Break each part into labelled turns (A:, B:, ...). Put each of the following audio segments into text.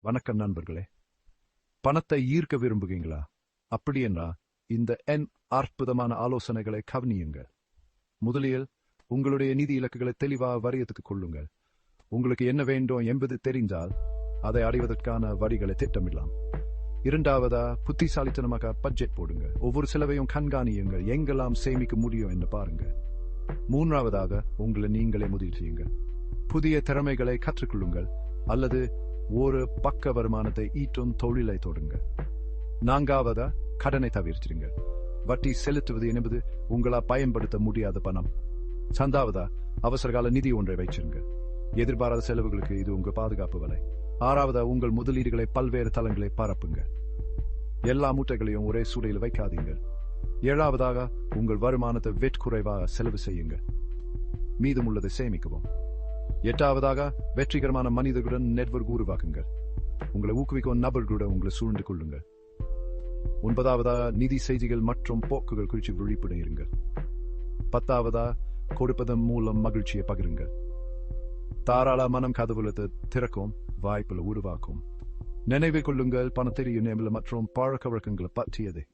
A: வணக்கம் நண்பர்களே. பணத்தை ஈர்க்க விரும்புகிறீங்களா? அப்படியென்றா இந்த அற்புதமான ஆலோசனைகளை கவனியுங்கள். முதலில் உங்களுடைய நிதி இலக்குகளை தெளிவாக வரையறுத்துக் கொள்ளுங்கள். உங்களுக்கு என்ன வேண்டும் என்பது தெரிந்தால் அதை அடைவதற்கான வழிகளை திட்டமிடலாம். இரண்டாவதா, புத்திசாலித்தனமாக பட்ஜெட் போடுங்கள். ஒவ்வொரு செலவையும் கண்காணியுங்கள், எங்கெல்லாம் சேமிக்க முடியும் என்று பாருங்கள். மூன்றாவதாக, உங்களை நீங்களே முதலீடு செய்யுங்கள். புதிய திறமைகளை கற்றுக்கொள்ளுங்கள் அல்லது ஒரு பக்க வருமானத்தை ஈட்டும் தொழிலை தொடருங்கள். நான்காவதா, கடனை தவிர்த்திருங்கள். வட்டி செலுத்துவது என்பது உங்களால் பயன்படுத்த முடியாத பணம். ஐந்தாவதா, அவசரகால நிதி ஒன்றை வைச்சிருங்கள். எதிர்பாராத செலவுகளுக்கு இது உங்கள் பாதுகாப்பு வலை. ஆறாவதா, உங்கள் முதலீடுகளை பல்வேறு தளங்களை பரப்புங்க. எல்லா மூட்டைகளையும் ஒரே சூழலில் வைக்காதீங்கள். ஏழாவதாக, உங்கள் வருமானத்தை வெட்குறைவாக செலவு செய்யுங்கள். மீதமுள்ளதை சேமிக்கவும். எட்டாவதாக, வெற்றிகரமான மனிதர்களுடன் நெட்வொர்க் உருவாக்குங்கள். உங்களை ஊக்குவிக்கும் நபர்களுடன் உங்களை சூழ்ந்து கொள்ளுங்கள். ஒன்பதாவதாக, நிதி செய்திகள் மற்றும் போக்குகள் குறித்து விழிப்புடன் இருங்கள். பத்தாவதா, கொடுப்பதன் மூலம் மகிழ்ச்சியை பகிருங்கள். தாராள மனம் கதவுலத்தை திறக்கும் வாய்ப்புகளை உருவாக்கும். நினைவு கொள்ளுங்கள், பணத்தெரிய மற்றும் பழக்க வழக்கங்களை பற்றியது.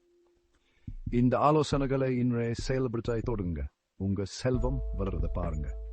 A: இந்த ஆலோசனைகளை இன்றைய செயல்படுத்த தொடங்க. உங்க செல்வம் வளர்றதை பாருங்க.